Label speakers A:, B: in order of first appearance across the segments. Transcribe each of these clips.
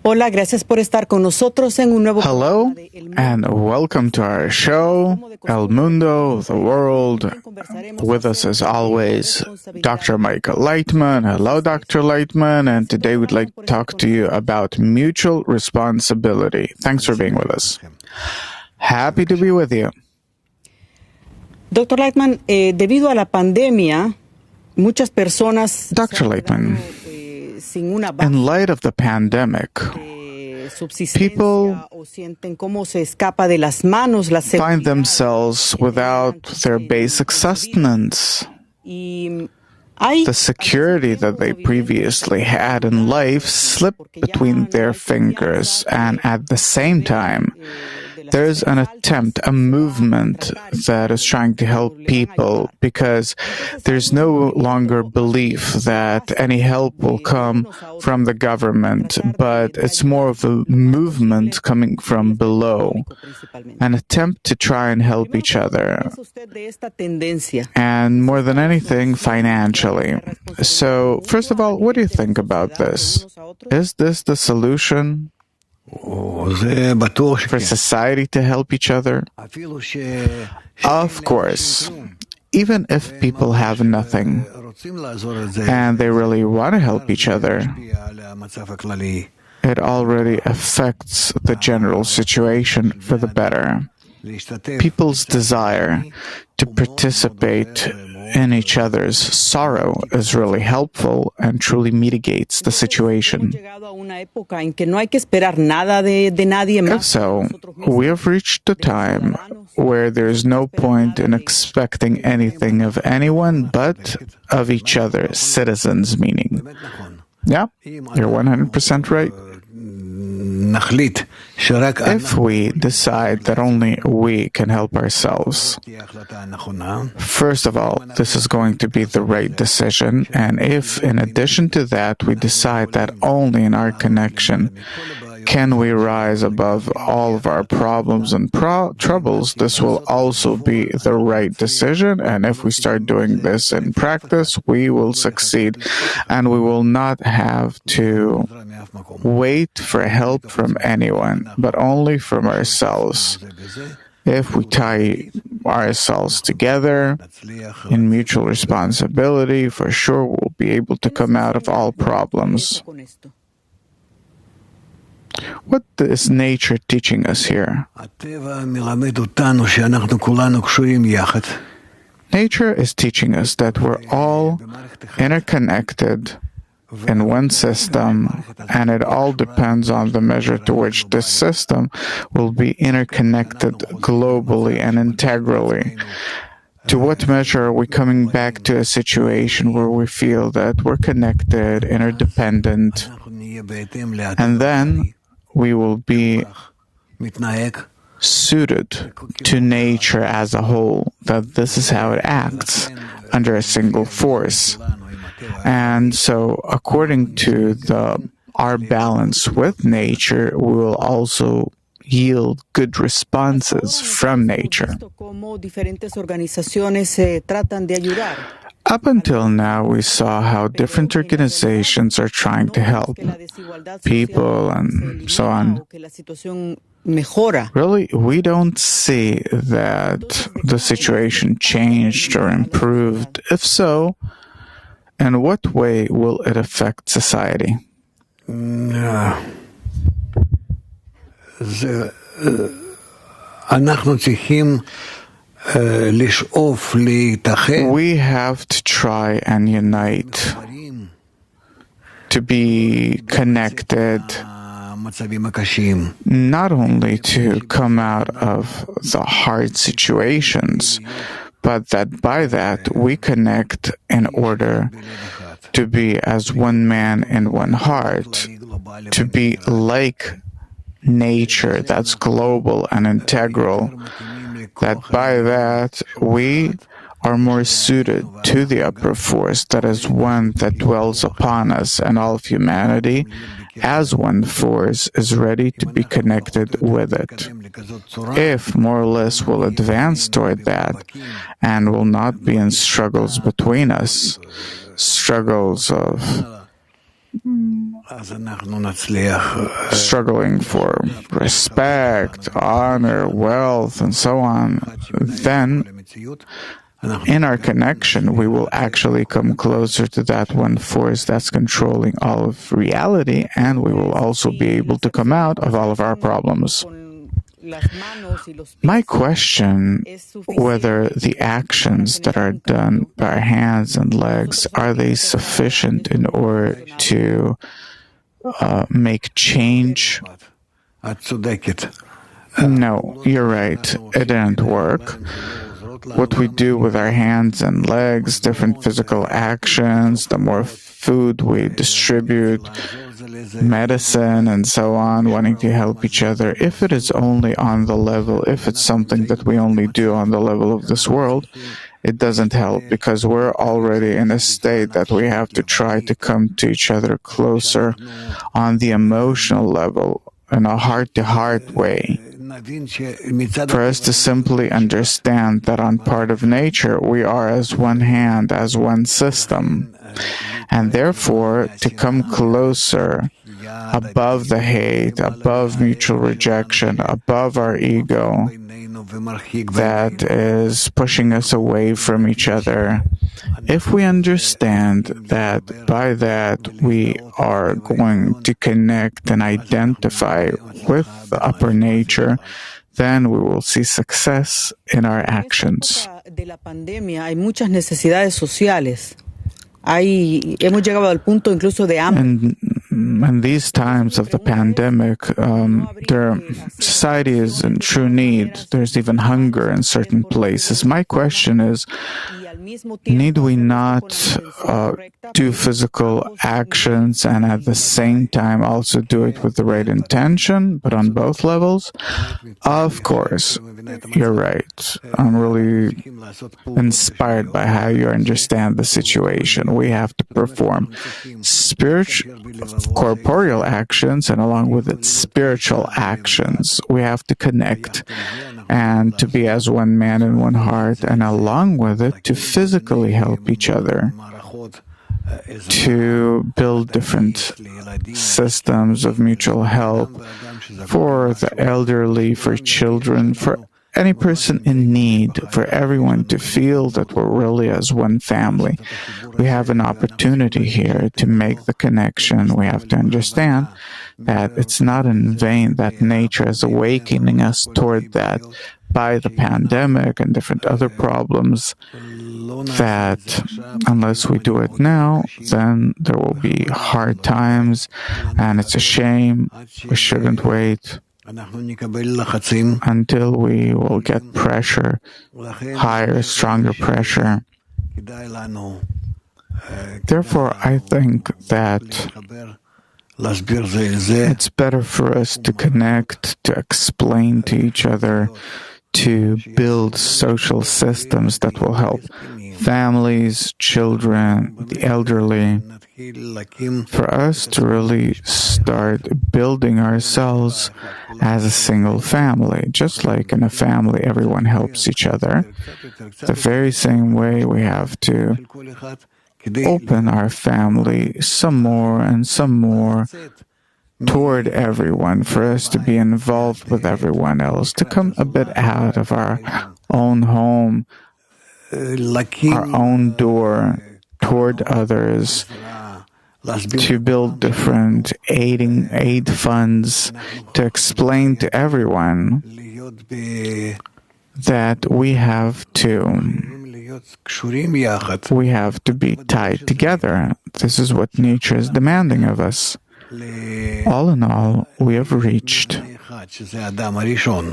A: Hola, gracias por estar con nosotros en un nuevo
B: Hello, and welcome to our show, El Mundo, the World. With us, as always, Dr. Michael Leitman. Hello, Dr. Leitman, and today we'd like to talk to you about mutual responsibility. Thanks for being with us. Happy to be with you.
A: Dr. Leitman, debido a la pandemia, muchas personas
B: Dr. Leitman, in light of the pandemic, people find themselves without their basic sustenance. The security that they previously had in life slipped between their fingers, and at the same time, there's an attempt, a movement that is trying to help people because there's no longer belief that any help will come from the government, but it's more of a movement coming from below, an attempt to try and help each other, and more than anything, financially. So, first of all, what do you think about this? Is this the solution for society to help each other? Of course, even if people have nothing and they really want to help each other, it already affects the general situation for the better. People's desire to participate in each other's sorrow is really helpful and truly mitigates the situation. If so, we have reached a time where there is no point in expecting anything of anyone but of each other, citizens meaning. Yeah, you're 100% right. If we decide that only we can help ourselves, first of all, this is going to be the right decision, and if in addition to that we decide that only in our connection can we rise above all of our problems and troubles, this will also be the right decision, and if we start doing this in practice, we will succeed, and we will not have to wait for help from anyone, but only from ourselves. If we tie ourselves together in mutual responsibility, for sure we'll be able to come out of all problems. What is nature teaching us here? Nature is teaching us that we're all interconnected in one system, and it all depends on the measure to which this system will be interconnected globally and integrally. To what measure are we coming back to a situation where we feel that we're connected, interdependent, and then we will be suited to nature as a whole, that this is how it acts under a single force. And so, according to our balance with nature, we will also yield good responses from nature. Up until now, we saw how different organizations are trying to help people and so on. Really, we don't see that the situation changed or improved. If so, in what way will it affect society? We have to try and unite, to be connected, not only to come out of the hard situations, but that by that we connect in order to be as one man in one heart, to be like nature that's global and integral, that by that we are more suited to the upper force that is one that dwells upon us and all of humanity, as one force is ready to be connected with it. If more or less we'll advance toward that and will not be in struggles between us, struggles of struggling for respect, honor, wealth, and so on, then in our connection, we will actually come closer to that one force that's controlling all of reality, and we will also be able to come out of all of our problems. My question, whether the actions that are done by our hands and legs, are they sufficient in order to make change? No, you're right. It didn't work. What we do with our hands and legs, different physical actions, the more food we distribute, medicine and so on, wanting to help each other, if it is only on the level, if it's something that we only do on the level of this world, it doesn't help, because we're already in a state that we have to try to come to each other closer on the emotional level, in a heart-to-heart way. For us to simply understand that on part of nature we are as one hand, as one system, and therefore to come closer above the hate, above mutual rejection, above our ego that is pushing us away from each other. If we understand that by that we are going to connect and identify with the upper nature, then we will see success in our actions. And in these times of the pandemic, society is in true need. There's even hunger in certain places. My question is, need we not do physical actions and at the same time also do it with the right intention, but on both levels? Of course, you're right. I'm really inspired by how you understand the situation. We have to perform corporeal actions, and along with it, spiritual actions. We have to connect and to be as one man and one heart, and along with it, to physically help each other, to build different systems of mutual help for the elderly, for children, for any person in need, for everyone to feel that we're really as one family. We have an opportunity here to make the connection. We have to understand that it's not in vain that nature is awakening us toward that by the pandemic and different other problems, that unless we do it now, then there will be hard times, and it's a shame. We shouldn't wait until we will get pressure, higher, stronger pressure. Therefore, I think that it's better for us to connect, to explain to each other, to build social systems that will help families, children, the elderly, for us to really start building ourselves as a single family. Just like in a family, everyone helps each other. The very same way we have to open our family some more and some more toward everyone, for us to be involved with everyone else, to come a bit out of our own home, our own door, toward others, to build different aid funds, to explain to everyone that we have to be tied together. This is what nature is demanding of us. All in all, we have reached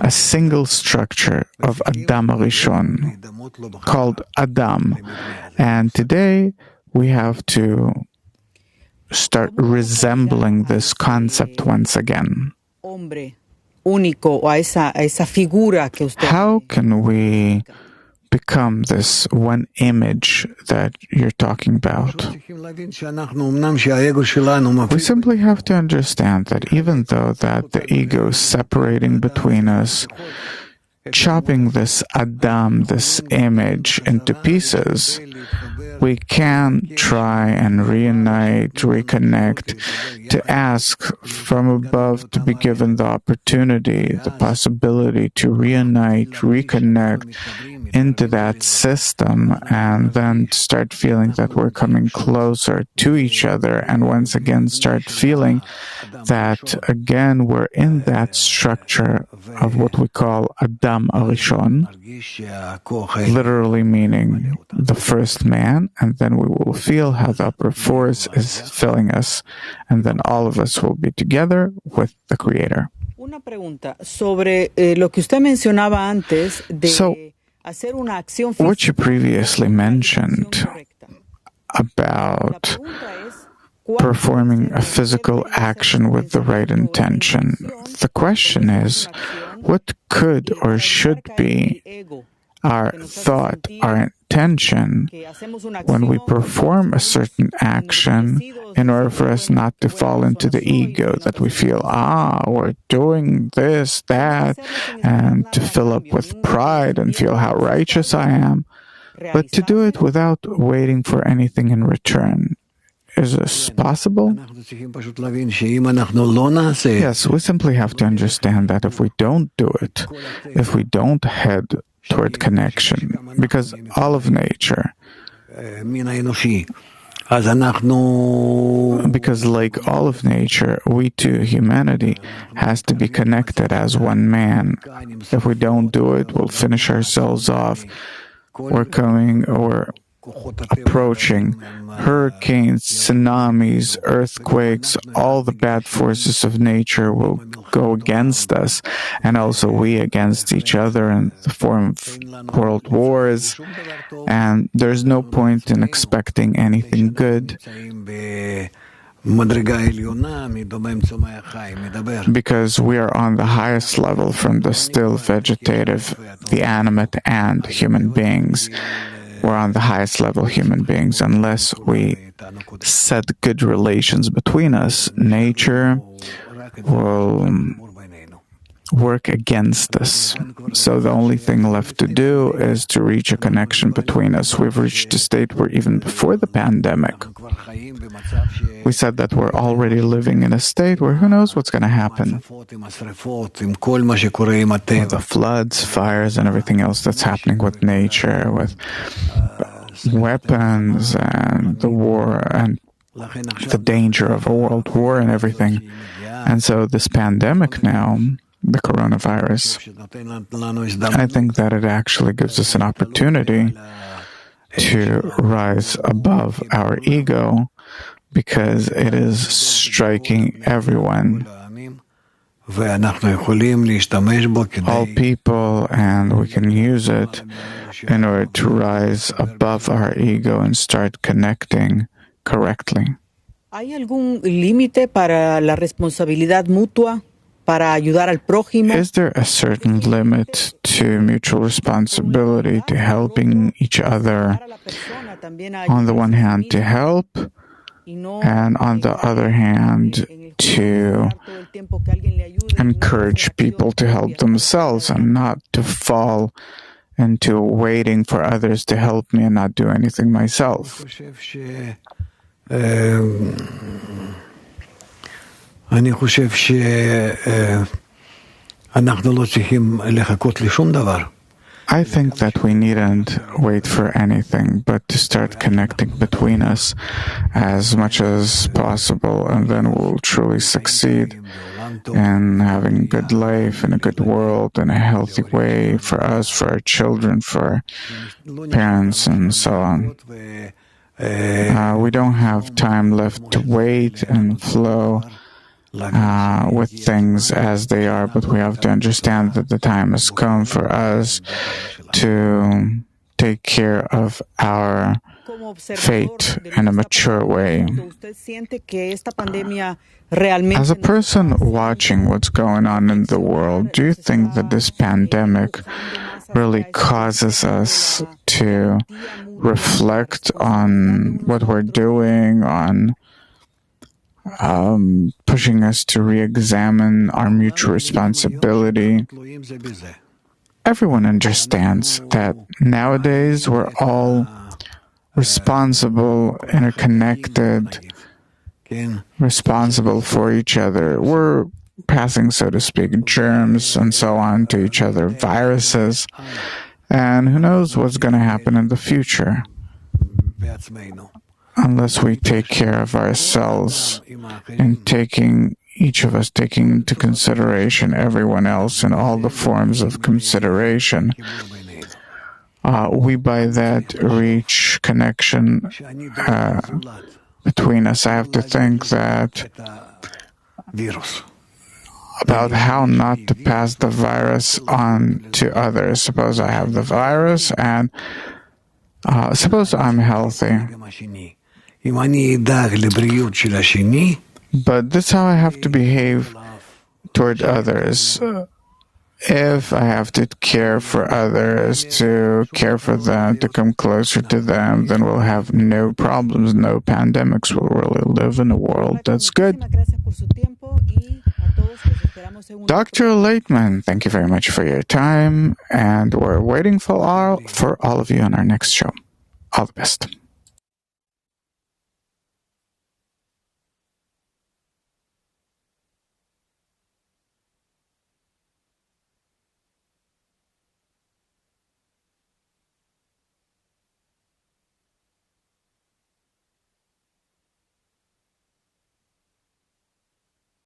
B: a single structure of Adam Rishon, called Adam. And today, we have to start resembling this concept once again. How can we become this one image that you're talking about. We simply have to understand that even though that the ego is separating between us, chopping this Adam, this image, into pieces, we can try and reunite, reconnect, to ask from above to be given the opportunity, the possibility to reunite, reconnect into that system, and then start feeling that we're coming closer to each other, and once again start feeling that again we're in that structure of what we call Adam Arishon, literally meaning the first man, and then we will feel how the upper force is filling us, and then all of us will be together with the Creator.
A: Una pregunta sobre lo que usted mencionaba antes de hacer una acción física.
B: What you previously mentioned about performing a physical action with the right intention. The question is, what could or should be our thought, our intention, when we perform a certain action in order for us not to fall into the ego, that we feel, we're doing this, that, and to fill up with pride and feel how righteous I am, but to do it without waiting for anything in return. Is this possible? Yes, we simply have to understand that if we don't do it, if we don't head toward connection, because all of nature, because like all of nature, we too, humanity, has to be connected as one man. If we don't do it, we'll finish ourselves off. We're approaching hurricanes, tsunamis, earthquakes, all the bad forces of nature will go against us, and also we against each other in the form of world wars, and there's no point in expecting anything good, because we are on the highest level from the still vegetative, the animate, and human beings. We're on the highest level human beings. Unless we set good relations between us, nature will work against us. So the only thing left to do is to reach a connection between us. We've reached a state where even before the pandemic, we said that we're already living in a state where who knows what's going to happen. With the floods, fires, and everything else that's happening with nature, with weapons and the war and the danger of a world war and everything. And so this pandemic now, the coronavirus, I think that it actually gives us an opportunity to rise above our ego, because it is striking everyone, all people, and we can use it in order to rise above our ego and start connecting correctly.
A: ¿Hay algún límite para la responsabilidad mutua? Para ayudar al prójimo?
B: Is there a certain limit to mutual responsibility, to helping each other? On the one hand, to help, and on the other hand, to encourage people to help themselves and not to fall into waiting for others to help me and not do anything myself. I think that we needn't wait for anything, but to start connecting between us as much as possible, and then we'll truly succeed in having a good life, in a good world, in a healthy way for us, for our children, for our parents, and so on. We don't have time left to wait and flow with things as they are, but we have to understand that the time has come for us to take care of our fate in a mature way. As a person watching what's going on in the world, do you think that this pandemic really causes us to reflect on what we're doing, on pushing us to re-examine our mutual responsibility. Everyone understands that nowadays we're all responsible, interconnected, responsible for each other. We're passing, so to speak, germs and so on to each other, viruses, and who knows what's going to happen in the future unless we take care of ourselves and each of us taking into consideration everyone else in all the forms of consideration. We by that reach connection between us. I have to think that about how not to pass the virus on to others. Suppose I have the virus and suppose I'm healthy. But this is how I have to behave toward others. If I have to care for others, to care for them, to come closer to them, then we'll have no problems, no pandemics. We'll really live in a world that's good. Dr. Laitman, thank you very much for your time, and we're waiting for all of you on our next show. All the best.